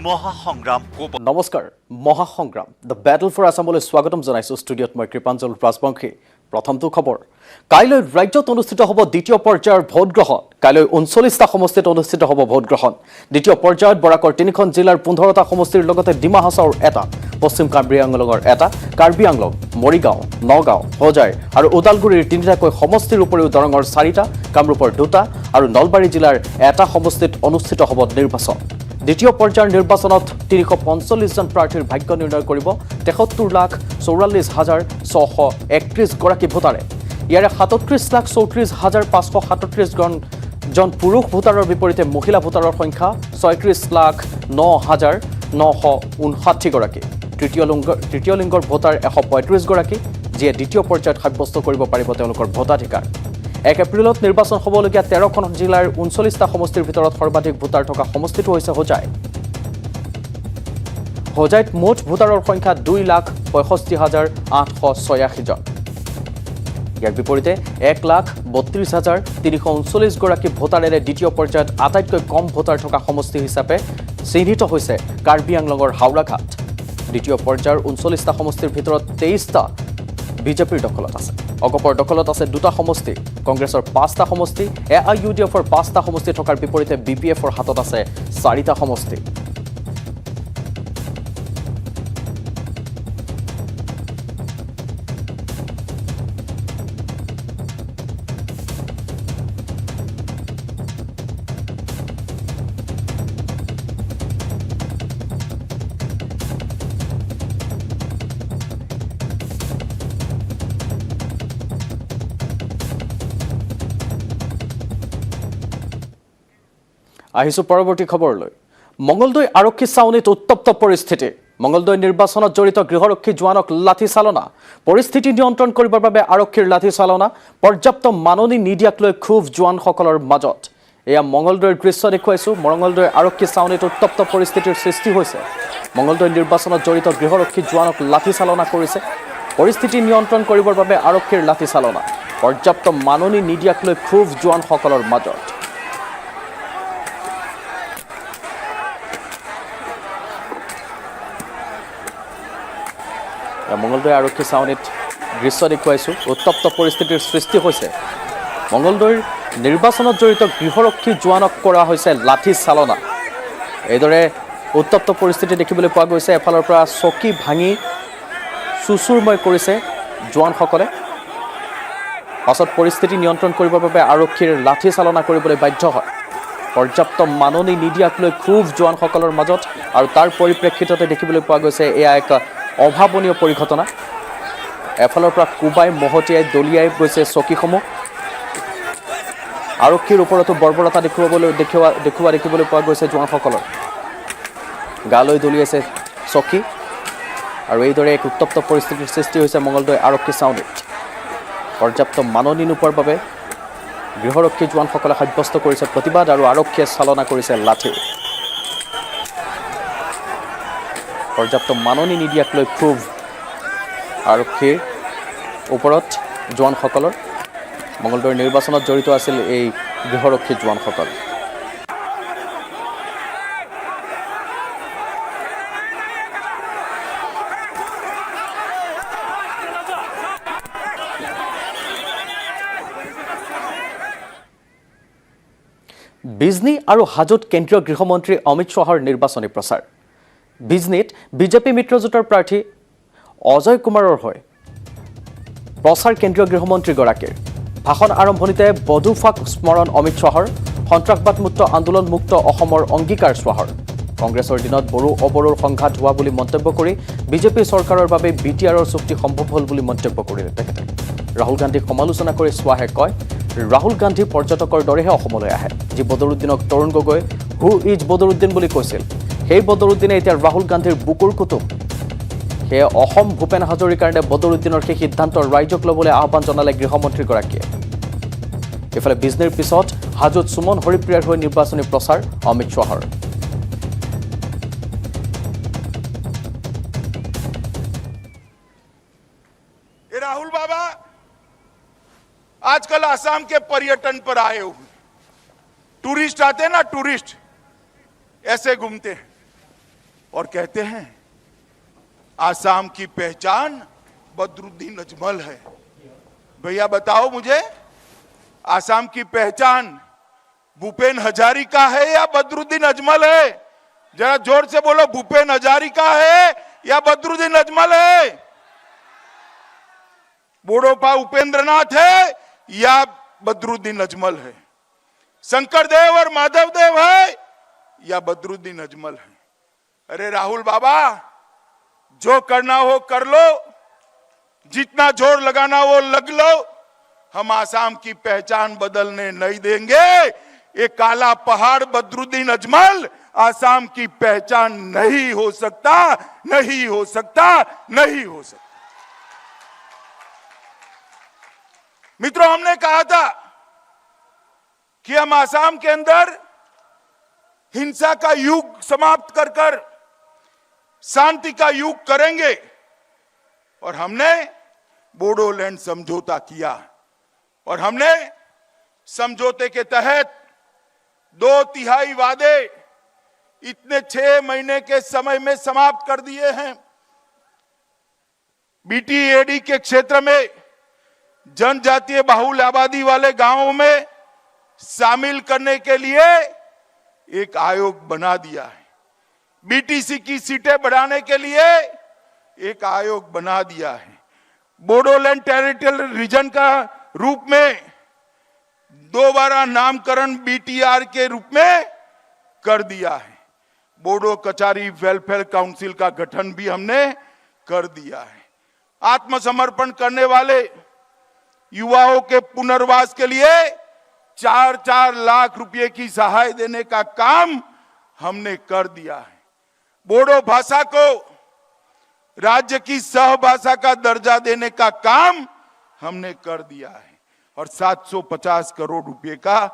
মহাসংগ্ৰাম। নমস্কাৰ, Mahasangram the battle for আছামলৈ স্বাগতম জনাইছোঁ। ষ্টুডিঅ'ত মই কৃপাঞ্জল ৰাজবংশী। প্ৰথমটো খবৰ, কাইলৈ ৰাজ্যত অনুষ্ঠিত হ'ব দ্বিতীয় পৰ্যায়ৰ ভোটগ্ৰহণ। কাইলৈ 39টা সমষ্টিত অনুষ্ঠিত হ'ব ভোটগ্ৰহণ। দ্বিতীয় পৰ্যায়ত বৰাকৰ 3খন জিলাৰ 15টা সমষ্টিৰ লগতে ডিমা হাছাওৰ এটা, পশ্চিম কাৰ্বি আংলঙৰ এটা, কাৰ্বি আংলং, মৰিগাঁও, নগাঁও, হোজাই আৰু ওদালগুৰিৰ 3টাকৈ সমষ্টিৰ উপৰিও দৰঙৰ 4টা, কামৰূপৰ 2টা আৰু নলবাৰী জিলাৰ এটা সমষ্টিত অনুষ্ঠিত হ'ব নিৰ্বাচন। দ্বিতীয় পৰ্যায়ৰ নিৰ্বাচনত 345জন প্ৰাৰ্থীৰ ভাগ্য নিৰ্ণয় কৰিব 73,44,631 গৰাকী ভোটাৰে। ইয়াৰে 37,34,537জন পুৰুষ ভোটাৰৰ বিপৰীতে মহিলা ভোটাৰৰ সংখ্যা 36,09,959 গৰাকী। তৃতীয় লিংগৰ ভোটাৰ 135 গৰাকী, যিয়ে দ্বিতীয় পৰ্যায়ত সাব্যস্ত কৰিব পাৰিব তেওঁলোকৰ ভোটাধিকাৰ। 1 এপ্ৰিলত নিৰ্বাচন হ'বলগীয়া 13খন জিলাৰ 39টা সমষ্টিৰ ভিতৰত সৰ্বাধিক ভোটাৰ থকা সমষ্টিটো হৈছে হোজাই। হোজাইত মুঠ ভোটাৰৰ সংখ্যা 2,65,886 জন। ইয়াৰ বিপৰীতে 1,32,339 গৰাকী ভোটাৰেৰে দ্বিতীয় পৰ্যায়ত আটাইতকৈ কম ভোটাৰ থকা সমষ্টি হিচাপে চিহ্নিত হৈছে কাৰ্বি আংলঙৰ হাওৰাঘাট। দ্বিতীয় পৰ্যায়ৰ 39টা সমষ্টিৰ ভিতৰত 23টা বিজেপিৰ দখলত আছে। অগপৰ দখলত আছে 2টা সমষ্টি, কংগ্ৰেছৰ 5টা সমষ্টি, AIUDFৰ 5টা সমষ্টি থকাৰ বিপৰীতে BPFৰ হাতত আছে 4টা সমষ্টি। আহিছোঁ পৰৱৰ্তী খবৰলৈ। মঙলদৈ আৰক্ষী ছাউনীত উত্তপ্ত পৰিস্থিতি। মঙলদৈ নিৰ্বাচনত জড়িত গৃহৰক্ষী জোৱানক লাঠি চালনা। পৰিস্থিতি নিয়ন্ত্ৰণ কৰিবৰ বাবে আৰক্ষীৰ লাঠি চালনা। পৰ্যাপ্ত মাননি নিদিয়াক লৈ ক্ষোভ জোৱানসকলৰ মাজত। এয়া মঙলদৈৰ দৃশ্য দেখুৱাইছোঁ। মঙলদৈ আৰক্ষী ছাউনীত উত্তপ্ত পৰিস্থিতিৰ সৃষ্টি হৈছে। মঙলদৈ নিৰ্বাচনত জড়িত গৃহৰক্ষী জোৱানক লাঠি চালনা কৰিছে। পৰিস্থিতি নিয়ন্ত্ৰণ কৰিবৰ বাবে আৰক্ষীৰ লাঠি চালনা। পৰ্যাপ্ত মাননি নিদিয়াক লৈ ক্ষোভ জোৱানসকলৰ মাজত। মঙলদৈ আৰক্ষী ছাউনীত দৃশ্য দেখুৱাইছোঁ। উত্তপ্ত পৰিস্থিতিৰ সৃষ্টি হৈছে। মঙলদৈৰ নিৰ্বাচনত জড়িত গৃহৰক্ষী জোৱানক কৰা হৈছে লাঠি চালনা। এইদৰে উত্তপ্ত পৰিস্থিতি দেখিবলৈ পোৱা গৈছে। এফালৰ পৰা চকী ভাঙি চুচুৰময় কৰিছে জোৱানসকলে। পাছত পৰিস্থিতি নিয়ন্ত্ৰণ কৰিবৰ বাবে আৰক্ষীৰ লাঠি চালনা কৰিবলৈ বাধ্য হয়। পৰ্যাপ্ত মাননি নিদিয়াক লৈ ক্ষোভ জোৱানসকলৰ মাজত, আৰু তাৰ পৰিপ্ৰেক্ষিততে দেখিবলৈ পোৱা গৈছে এয়া এক অভাৱনীয় পৰিঘটনা। এফালৰ পৰা কোবাই মহতিয়াই দলিয়াই গৈছে চকীসমূহ। আৰক্ষীৰ ওপৰতো বৰ্বৰতা দেখুওৱা দেখিবলৈ পোৱা গৈছে জোৱানসকলৰ। গালৈ দলিয়াইছে চকী, আৰু এইদৰে এক উত্তপ্ত পৰিস্থিতিৰ সৃষ্টি হৈছে মঙলদৈ আৰক্ষী ছাউনীত। পৰ্যাপ্ত মাননি নোপোৱাৰ বাবে গৃহৰক্ষী জোৱানসকলে সাব্যস্ত কৰিছে প্ৰতিবাদ, আৰু আৰক্ষীয়ে চালনা কৰিছে লাঠি। পৰ্যাপ্ত মাননি নিদিয়াক লৈ ক্ষোভ আৰক্ষীৰ ওপৰত জোৱানসকলৰ। মঙলদৈৰ নিৰ্বাচনত জড়িত আছিল এই গৃহৰক্ষী জোৱানসকল। বিজনী আৰু হাজোত কেন্দ্ৰীয় গৃহমন্ত্ৰী অমিত শ্বাহৰ নিৰ্বাচনী প্ৰচাৰ। বিজনীত বিজেপি মিত্ৰজোঁটৰ প্ৰাৰ্থী অজয় কুমাৰৰ হৈ প্ৰচাৰ কেন্দ্ৰীয় গৃহমন্ত্ৰীগৰাকীৰ। ভাষণ আৰম্ভণিতে বধুফাক স্মৰণ অমিত শ্বাহৰ। সন্ত্ৰাসবাদমুক্ত আন্দোলনমুক্ত অসমৰ অংগীকাৰ শ্বাহৰ। কংগ্ৰেছৰ দিনত বড়ো অবড়োৰ সংঘাত হোৱা বুলি মন্তব্য কৰি বিজেপি চৰকাৰৰ বাবে BTRৰ চুক্তি সম্ভৱ হ'ল বুলি মন্তব্য কৰিলে তেখেতে। ৰাহুল গান্ধীক সমালোচনা কৰি শ্বাহে কয়, ৰাহুল গান্ধী পৰ্যটকৰ দৰেহে অসমলৈ আহে। যি বদৰুদ্দিনক তৰুণ গগৈ হু ইজ বদৰুদ্দিন বুলি কৈছিল, সেই বদৰুদ্দিনে এতিয়া ৰাহুল গান্ধীৰ বুকুৰ কুটুম। সেয়ে অসম ভূপেন হাজৰিকাৰ কাৰণে বদৰুদ্দিনৰ সেই সিদ্ধান্ত ৰাইজক ল'বলৈ আহ্বান জনালে গৃহমন্ত্ৰীগৰাকীয়ে। ইফালে বিজনীৰ পিছত হাজোত সুমন হৰিপ্ৰিয়াৰ হৈ নিৰ্বাচনী প্ৰচাৰ অমিত শ্বাহৰ। राहुल बाबा आजकल असम के पर्यटन पर आए हुए टूरिस्ट आते हैं ना, टूरिस्ट ऐसे घूमते हैं। और कहते हैं आसाम की पहचान बदरुद्दीन अजमल है। भैया बताओ मुझे, आसाम की पहचान भूपेन हजारिका है या बदरुद्दीन अजमल है? जरा जोर से बोलो, भूपेन हजारिका है या बदरुद्दीन अजमल है? बोडोपा उपेंद्रनाथ है या बदरुद्दीन अजमल है? शंकरदेव और माधवदेव है या बदरुद्दीन अजमल है? अरे राहुल बाबा, जो करना हो कर लो, जितना जोर लगाना वो लग लो, हम आसाम की पहचान बदलने नहीं देंगे। ये काला पहाड़ बदरुद्दीन अजमल आसाम की पहचान नहीं हो सकता, नहीं हो सकता, नहीं हो सकता। मित्रों, हमने कहा था कि हम आसाम के अंदर हिंसा का युग समाप्त कर कर शांति का युग करेंगे, और हमने बोडोलैंड समझौता किया, और हमने समझौते के तहत 2/3 वादे इतने 6 महीने के समय में समाप्त कर दिए हैं। बीटीएडी के क्षेत्र में जनजातीय बाहुल आबादी वाले गांवों में शामिल करने के लिए एक आयोग बना दिया है। बीटीसी की सीटें बढ़ाने के लिए एक आयोग बना दिया है। बोडोलैंड टेरिटोरियल रीजन का रूप में दोबारा नामकरण बीटीआर के रूप में कर दिया है। बोडो कचारी वेलफेयर काउंसिल का गठन भी हमने कर दिया है। आत्मसमर्पण करने वाले युवाओं के पुनर्वास के लिए 4-4 लाख रुपए की सहाय देने का काम हमने कर दिया है। बोडो भाषा को राज्य की सहभाषा का दर्जा देने का काम हमने कर दिया है, और 750 करोड़ रुपए का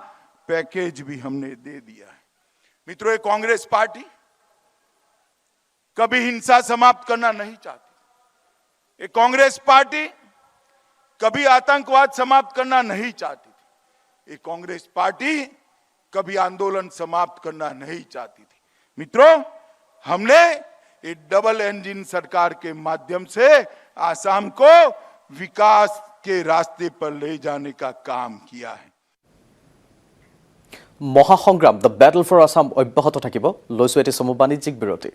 पैकेज भी हमने दे दिया है। मित्रों, ये कांग्रेस पार्टी कभी हिंसा समाप्त करना नहीं चाहती। ये कांग्रेस पार्टी कभी आतंकवाद समाप्त करना नहीं चाहती थी। ये कांग्रेस पार्टी कभी आंदोलन समाप्त करना नहीं चाहती थी। मित्रों, हमने ये डबल इंजन सरकार के माध्यम से आसाम को विकास के रास्ते पर ले जाने का काम किया है। Mahasangram the battle for Assam অব্যাহত থাকিব। লৈছো এটি চমু বাণিজ্যিক বিৰতি।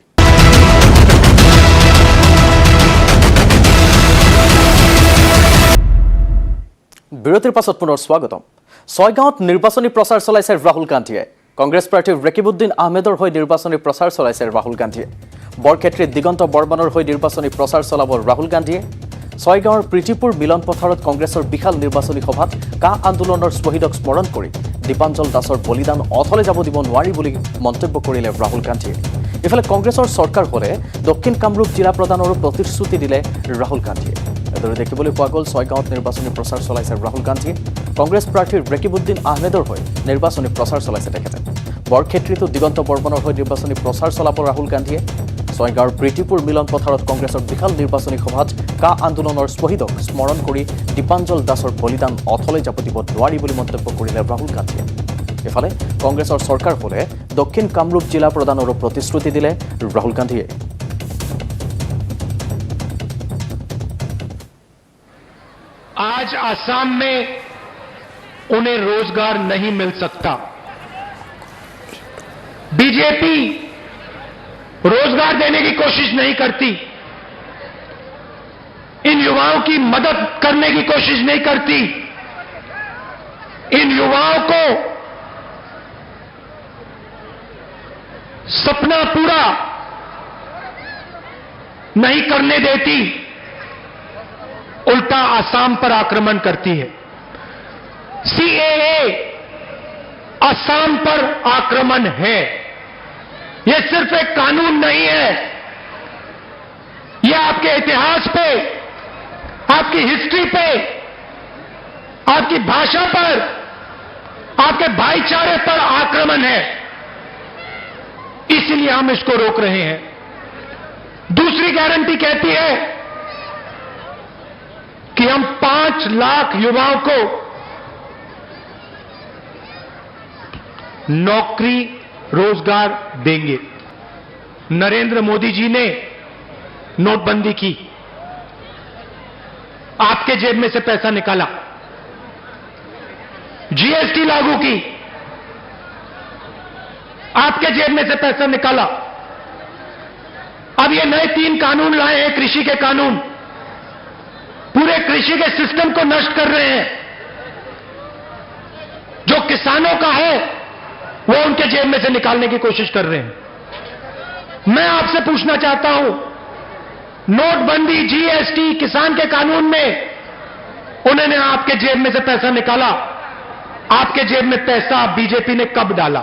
বিৰতিৰ পাছত পুনৰ স্বাগতম। ছয়গাঁৱত নিৰ্বাচনী প্ৰচাৰ চলাইছে ৰাহুল গান্ধীয়ে। কংগ্ৰেছ প্ৰাৰ্থী ৰেকিবুদ্দিন আহমেদৰ হৈ নিৰ্বাচনী প্ৰচাৰ চলাইছে ৰাহুল গান্ধীয়ে। বৰক্ষেত্ৰীত দিগন্ত বৰ্মনৰ হৈ নিৰ্বাচনী প্ৰচাৰ চলাব ৰাহুল গান্ধীয়ে। ছয়গাঁৱৰ প্ৰীতিপুৰ মিলন পথাৰত কংগ্ৰেছৰ বিশাল নিৰ্বাচনী সভাত কা আন্দোলনৰ শ্বহীদক স্মৰণ কৰি দীপাঞ্জল দাসৰ বলিদান অথলে যাব দিব নোৱাৰি বুলি মন্তব্য কৰিলে ৰাহুল গান্ধীয়ে। ইফালে কংগ্ৰেছৰ চৰকাৰ হ'লে দক্ষিণ কামৰূপ জিলা প্ৰদানৰো প্ৰতিশ্ৰুতি দিলে ৰাহুল গান্ধীয়ে। এদৰে দেখিবলৈ পোৱা গ'ল ছয়গাঁৱত নিৰ্বাচনী প্ৰচাৰ চলাইছে ৰাহুল গান্ধীয়ে। কংগ্ৰেছ প্ৰাৰ্থী ৰেকিবুদ্দিন আহমেদৰ হৈ নিৰ্বাচনী প্ৰচাৰ চলাইছে তেখেতে। বৰক্ষেত্ৰীতো দিগন্ত বৰ্মনৰ হৈ নিৰ্বাচনী প্ৰচাৰ চলাব ৰাহুল গান্ধীয়ে। ছয়গাঁৱৰ প্ৰীতিপুৰ মিলন পথাৰত কংগ্ৰেছৰ বিশাল নিৰ্বাচনী সভাত কা আন্দোলনৰ শ্বহীদক স্মৰণ কৰি দীপাঞ্জল দাসৰ বলিদান অথলে যাব দিব নোৱাৰি বুলি মন্তব্য কৰিলে ৰাহুল গান্ধীয়ে। ইফালে কংগ্ৰেছৰ চৰকাৰ হ'লে দক্ষিণ কামৰূপ জিলা প্ৰদানৰো প্ৰতিশ্ৰুতি দিলে ৰাহুল গান্ধীয়ে। आज असम में उन्हें रोजगार नहीं मिल सकता। बीजेपी रोजगार देने की कोशिश नहीं करती, इन युवाओं की मदद करने की कोशिश नहीं करती, इन युवाओं को सपना पूरा नहीं करने देती, उल्टा असम पर आक्रमण करती है। सीएए असम पर आक्रमण है। यह सिर्फ एक कानून नहीं है, यह आपके इतिहास पे, आपकी हिस्ट्री पे, आपकी भाषा पर, आपके भाईचारे पर आक्रमण है। इसलिए हम इसको रोक रहे हैं। दूसरी गारंटी कहती है कि हम 5 लाख युवाओं को नौकरी रोजगार देंगे। नरेंद्र मोदी जी ने नोटबंदी की, आपके जेब में से पैसा निकाला, जीएसटी लागू की, आपके जेब में से पैसा निकाला। अब ये नए 3 कानून लाए हैं, कृषि के कानून, पूरे कृषि के सिस्टम को नष्ट कर रहे हैं। जो किसानों का है वो उनके जेब में से निकालने की कोशिश कर रहे हैं। मैं आपसे पूछना चाहता हूं, नोटबंदी, जीएसटी, किसान के कानून में उन्होंने आपके जेब में से पैसा निकाला, आपके जेब में पैसा बीजेपी ने कब डाला?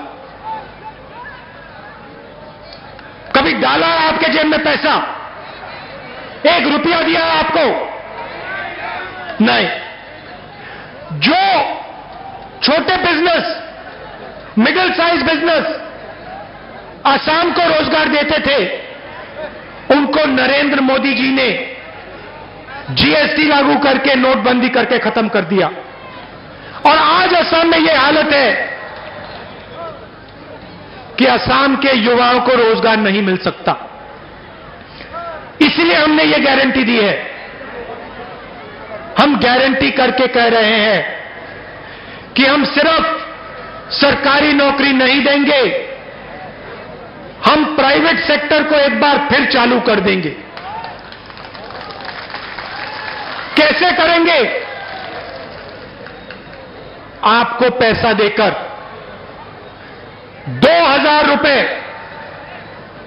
कभी डाला है आपके जेब में पैसा? 1 रुपया दिया है आपको? नहीं। जो छोटे business, middle size business Assam को रोजगार देते थे, उनको नरेंद्र मोदी जी ने जीएसटी लागू करके, नोटबंदी करके खत्म कर दिया। और आज असम में यह हालत है कि असम के युवाओं को रोजगार नहीं मिल सकता। इसलिए हमने यह गारंटी दी है। हम गारंटी करके कह रहे हैं कि हम सिर्फ सरकारी नौकरी नहीं देंगे, हम प्राइवेट सेक्टर को एक बार फिर चालू कर देंगे। कैसे करेंगे? आपको पैसा देकर 2000 रुपए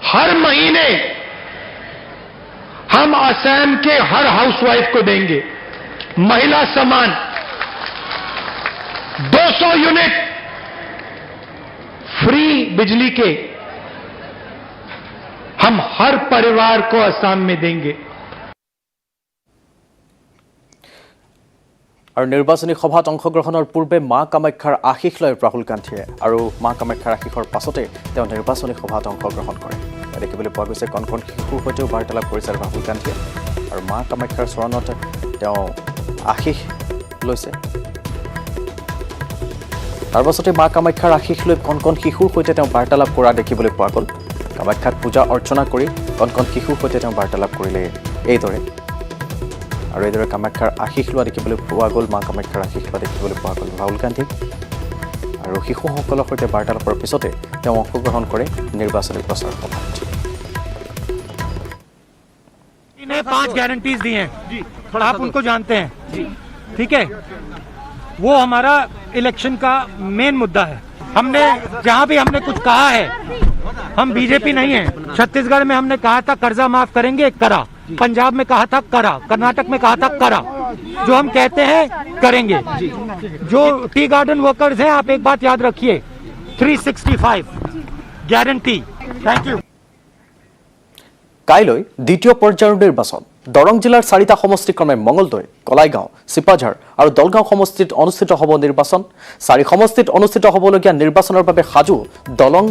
हर महीने हम असम के हर हाउसवाइफ को देंगे। महिला सम्मान, 200 यूनिट फ्री बिजली के हम हर परिवार को असम में देंगे। আৰু নিৰ্বাচনী সভাত অংশগ্ৰহণৰ পূৰ্বে মা কামাখ্যাৰ আশীষ লয় ৰাহুল গান্ধীয়ে, আৰু মা কামাখ্যাৰ আশীষৰ পাছতে তেওঁ নিৰ্বাচনী সভাত অংশগ্ৰহণ কৰে। দেখিবলৈ পোৱা গৈছে কণ কণ শিশুৰ সৈতেও বাৰ্তালাপ কৰিছে ৰাহুল গান্ধীয়ে, আৰু মা কামাখ্যাৰ চৰণত তেওঁ আশীষ লৈছে। তাৰ পাছতে মা কামাখ্যাৰ আশীষ লৈ কণ কণ শিশুৰ সৈতে তেওঁ বাৰ্তালাপ কৰা দেখিবলৈ পোৱা গ'ল। কামাখ্যাক পূজা অৰ্চনা কৰি কণ কণ শিশুৰ সৈতে তেওঁ বাৰ্তালাপ কৰিলে এইদৰে, আৰু এইদৰে কামাখ্যাৰ আশীষ লোৱা দেখিবলৈ পোৱা গ'ল। মা কামাখ্যাৰ আশীষ লোৱা দেখিবলৈ পোৱা গ'ল ৰাহুল গান্ধীক, আৰু শিশুসকলৰ সৈতে বাৰ্তালাপৰ পিছতে তেওঁ অংশগ্ৰহণ কৰে নিৰ্বাচনী প্ৰচাৰ সভাত। इन्हें 5 गारंटीज दी हैं, आप उनको जानते हैं, ठीक है? वो हमारा इलेक्शन का मेन मुद्दा है। हमने जहां भी हमने कुछ कहा है, हम बीजेपी नहीं है। छत्तीसगढ़ में हमने कहा था कर्जा माफ करेंगे, करा। पंजाब में कहा था, करा। कर्नाटक में कहा था, करा। जो हम कहते हैं करेंगे। जो टी गार्डन वर्कर्स हैं, आप एक बात याद रखिए, 365 गारंटी। Thank you. কাইলৈ দ্বিতীয় পৰ্যায়ৰ নিৰ্বাচন। দৰং জিলাৰ 4টা সমষ্টি ক্ৰমে মঙলদৈ, কলাইগাঁও, চিপাঝাৰ আৰু দলগাঁও সমষ্টিত অনুষ্ঠিত হ'ব নিৰ্বাচন। 4 সমষ্টিত অনুষ্ঠিত হ'বলগীয়া নিৰ্বাচনৰ বাবে সাজু দৰং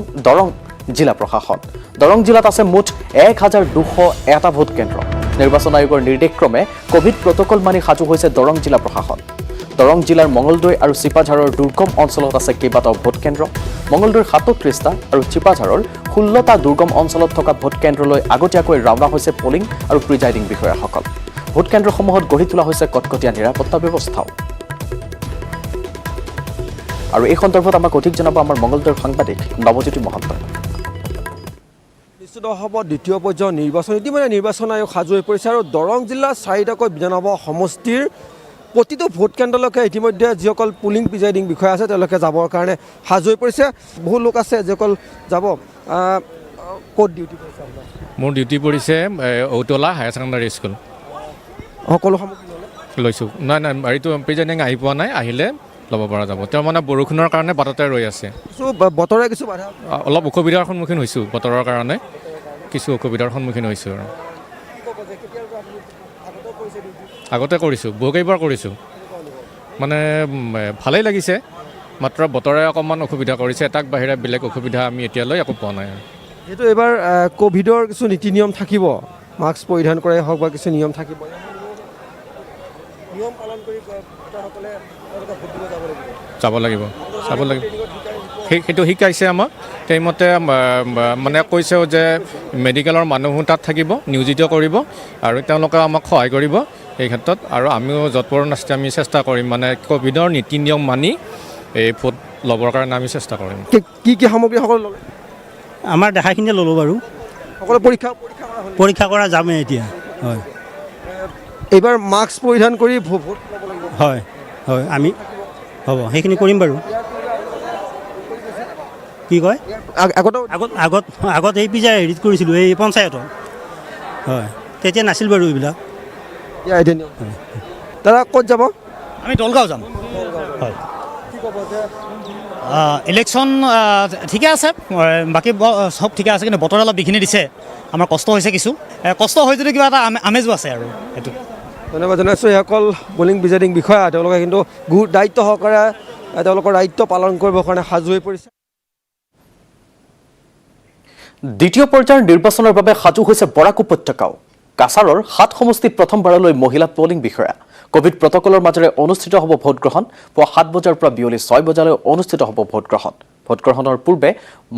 জিলা প্ৰশাসন। দৰং জিলাত আছে মুঠ 1201টা ভোট কেন্দ্ৰ। নিৰ্বাচন আয়োগৰ নিৰ্দেশক্ৰমে কোভিড প্ৰটকল মানি সাজু হৈছে দৰং জিলা প্ৰশাসন। দৰং জিলাৰ মঙলদৈ আৰু চিপাঝাৰৰ দুৰ্গম অঞ্চলত আছে কেইবাটাও ভোট কেন্দ্ৰ। মঙলদৈৰ 37টা আৰু চিপাঝাৰৰ 16টা দুৰ্গম অঞ্চলত থকা ভোট কেন্দ্ৰলৈ আগতীয়াকৈ ৰাওনা হৈছে পলিং আৰু প্ৰিজাইডিং বিষয়াসকল। ভোট কেন্দ্ৰসমূহত গঢ়ি তোলা হৈছে কটকটীয়া নিৰাপত্তা ব্যৱস্থাও। আৰু এই সন্দৰ্ভত আমাক অধিক জনাব আমাৰ মঙলদৈৰ সাংবাদিক নৱজ্যোতি মহন্তই। অনুষ্ঠিত হ'ব দ্বিতীয় পৰ্যায়ৰ নিৰ্বাচন। ইতিমধ্যে নিৰ্বাচন আয়োগ সাজু হৈ পৰিছে, আৰু দৰং জিলাৰ 4টাকৈ বিধানসভা সমষ্টিৰ প্ৰতিটো ভোট কেন্দ্ৰলৈকে ইতিমধ্যে যিসকল পুলিং প্ৰিজাইডিং বিষয়া আছে তেওঁলোকে যাবৰ কাৰণে সাজু হৈ পৰিছে। বহু লোক আছে যিসকল যাব। ক'ত ডিউটি কৰিছে আপোনাৰ? মোৰ ডিউটি পৰিছে ঔতলা হায়াৰ ছেকেণ্ডাৰী স্কুল। সকলো সামগ্ৰী লৈছোঁ। নাই এইটো প্ৰিজাইডিং আহি পোৱা নাই, আহিলে ল'ব পৰা যাব। তেওঁ মানে বৰষুণৰ কাৰণে বাটতে ৰৈ আছে। বতৰে কিছু বাধা, অলপ অসুবিধাৰ সন্মুখীন হৈছোঁ। বতৰৰ কাৰণে কিছু অসুবিধাৰ সন্মুখীন হৈছোঁ। আৰু আগতে কৰিছোঁ, বহুকেইবাৰ কৰিছোঁ, মানে ভালেই লাগিছে। মাত্ৰ বতৰে অকণমান অসুবিধা কৰিছে, এটাক বাহিৰে বেলেগ অসুবিধা আমি এতিয়ালৈ একো পোৱা নাই। যিহেতু এইবাৰ ক'ভিডৰ কিছু নীতি নিয়ম থাকিব, মাস্ক পৰিধান কৰাই হওক বা কিছু নিয়ম থাকিব, নিয়ম পালন কৰি ভোটাৰসকলে যাব লাগিব। সেইটো শিকাইছে আমাক সেইমতে মানে কৈছেও যে মেডিকেলৰ মানুহো তাত থাকিব নিয়োজিত কৰিব আৰু তেওঁলোকে আমাক সহায় কৰিব এই ক্ষেত্ৰত আৰু আমিও যৎপৰোনাস্তি আমি চেষ্টা কৰিম মানে ক'ভিডৰ নীতি নিয়ম মানি এই ভোট ল'বৰ কাৰণে আমি চেষ্টা কৰিম কি কি সামগ্ৰী সকলো ল'লে আমাৰ দেখাখিনি ল'লোঁ বাৰু সকলো পৰীক্ষা কৰা যামেই এতিয়া হয় এইবাৰ মাস্ক পৰিধান কৰি ভোট ল'ব লাগিব হয় হয় আমি হ'ব সেইখিনি কৰিম বাৰু কি কয় আগত এই পিজ্জা হেৰিত কৰিছিলোঁ এই পঞ্চায়তত হয় তেতিয়া নাছিল বাৰু এইবিলাক দাদা ক'ত যাব আমি দলগাঁও যাম হয় ইলেকশ্যন ঠিকে আছে বাকী চব ঠিকে আছে কিন্তু বতৰে অলপ বিঘিনি দিছে আমাৰ কষ্ট হৈছে কিছু কষ্ট হৈ যদি কিবা এটা আমেজো আছে আৰু সেইটো ধন্যবাদ জনাইছোঁ এইসকল পলিং প্ৰিজাইডিং বিষয়া তেওঁলোকে কিন্তু দায়িত্ব সহকাৰে তেওঁলোকৰ দায়িত্ব পালন কৰিবৰ কাৰণে সাজু হৈ পৰিছে দ্বিতীয় পৰ্যায়ৰ নিৰ্বাচনৰ বাবে সাজু হৈছে বৰাক উপত্যকাও কাছাৰৰ 7 সমষ্টিত প্ৰথমবাৰলৈ মহিলা পলিং বিষয়া কোভিড প্ৰটকলৰ মাজেৰে অনুষ্ঠিত হ'ব ভোটগ্ৰহণ পুৱা 7 বজাৰ পৰা বিয়লি 6 বজালৈ অনুষ্ঠিত হ'ব ভোটগ্ৰহণৰ পূৰ্বে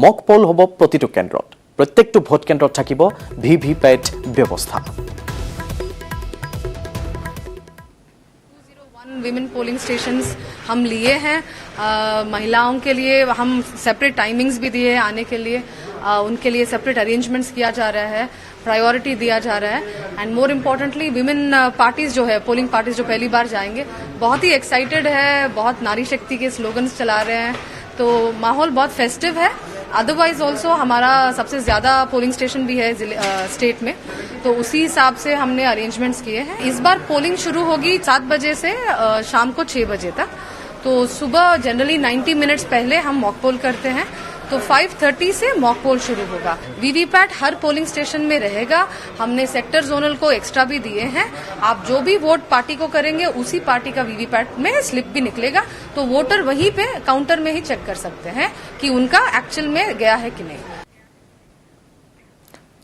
মক পল হ'ব প্ৰতিটো কেন্দ্ৰত প্ৰত্যেকটো ভোট কেন্দ্ৰত থাকিব ভিভিপেট ব্যৱস্থা विमेन पोलिंग स्टेशंस हम लिए हैं महिलाओं के लिए हम सेपरेट टाइमिंग्स भी दिए हैं आने के लिए उनके लिए सेपरेट अरेंजमेंट्स किया जा रहा है प्रायोरिटी दिया जा रहा है and more importantly women parties जो है पोलिंग पार्टीज जो पहली बार जाएंगे बहुत ही एक्साइटेड है बहुत नारी शक्ति के स्लोगन्स चला रहे हैं तो माहौल बहुत फेस्टिव है अदरवाइज ऑल्सो हमारा सबसे ज्यादा पोलिंग स्टेशन भी है स्टेट में तो उसी हिसाब से हमने अरेंजमेंट्स किए हैं इस बार पोलिंग शुरू होगी 7 बजे से शाम को 6 बजे तक तो सुबह जनरली 90 मिनट्स पहले हम मॉक पोल करते हैं तो 5:30 से मॉक पोल शुरू होगा वीवीपैट हर पोलिंग स्टेशन में रहेगा हमने सेक्टर जोनल को एक्स्ट्रा भी दिए हैं आप जो भी वोट पार्टी को करेंगे उसी पार्टी का वीवीपैट में स्लिप भी निकलेगा तो वोटर वहीं पे काउंटर में ही चेक कर सकते हैं कि उनका एक्चुअल में गया है कि नहीं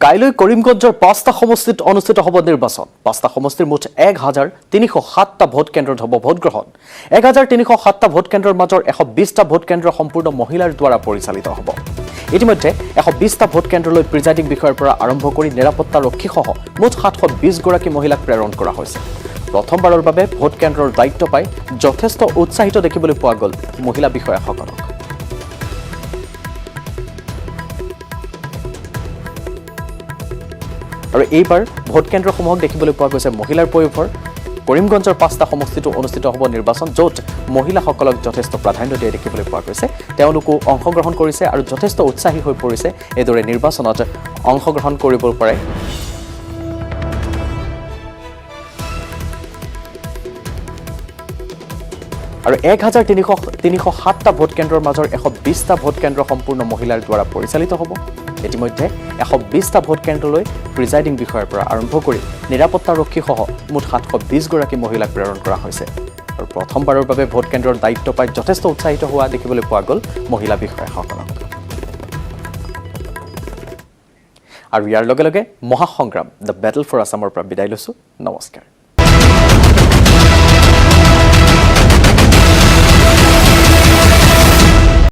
কাইলৈ কৰিমগঞ্জৰ 5টা সমষ্টিত অনুষ্ঠিত হ'ব নিৰ্বাচন 5টা সমষ্টিৰ মুঠ 1307টা ভোট কেন্দ্ৰত হ'ব ভোটগ্ৰহণ 1307টা ভোট কেন্দ্ৰৰ মাজৰ 120টা ভোট কেন্দ্ৰ সম্পূৰ্ণ মহিলাৰ দ্বাৰা পৰিচালিত হ'ব ইতিমধ্যে 120টা ভোট কেন্দ্ৰলৈ প্ৰিজাইডিং বিষয়ৰ পৰা আৰম্ভ কৰি নিৰাপত্তা ৰক্ষীসহ মুঠ 720 গৰাকী মহিলাক প্ৰেৰণ কৰা হৈছে প্ৰথমবাৰৰ বাবে ভোট কেন্দ্ৰৰ দায়িত্ব পাই যথেষ্ট উৎসাহিত দেখিবলৈ পোৱা গ'ল মহিলা বিষয়াসকলক আৰু এইবাৰ ভোট কেন্দ্ৰসমূহক দেখিবলৈ পোৱা গৈছে মহিলাৰ পয়োভৰ কৰিমগঞ্জৰ 5টা সমষ্টিত অনুষ্ঠিত হ'ব নিৰ্বাচন য'ত মহিলাসকলক যথেষ্ট প্ৰাধান্য দিয়া দেখিবলৈ পোৱা গৈছে তেওঁলোকো অংশগ্ৰহণ কৰিছে আৰু যথেষ্ট উৎসাহী হৈ পৰিছে এদৰে নিৰ্বাচনত অংশগ্ৰহণ কৰিব পাৰে আৰু 1307টা ভোট কেন্দ্ৰৰ মাজৰ 120টা ভোট কেন্দ্ৰ সম্পূৰ্ণ মহিলাৰ দ্বাৰা পৰিচালিত হ'ব ইতিমধ্যে 120টা ভোট কেন্দ্ৰলৈ প্ৰিজাইডিং বিষয়ৰ পৰা আৰম্ভ কৰি নিৰাপত্তাৰক্ষীসহ মুঠ 720 গৰাকী মহিলাক প্ৰেৰণ কৰা হৈছে আৰু প্ৰথমবাৰৰ বাবে ভোট কেন্দ্ৰৰ দায়িত্ব পাই যথেষ্ট উৎসাহিত হোৱা দেখিবলৈ পোৱা গ'ল মহিলা বিষয়াসকলক আৰু ইয়াৰ লগে লগে মহাসংগ্ৰাম দ্য বেটল ফৰ আছামৰ পৰা বিদায় লৈছোঁ নমস্কাৰ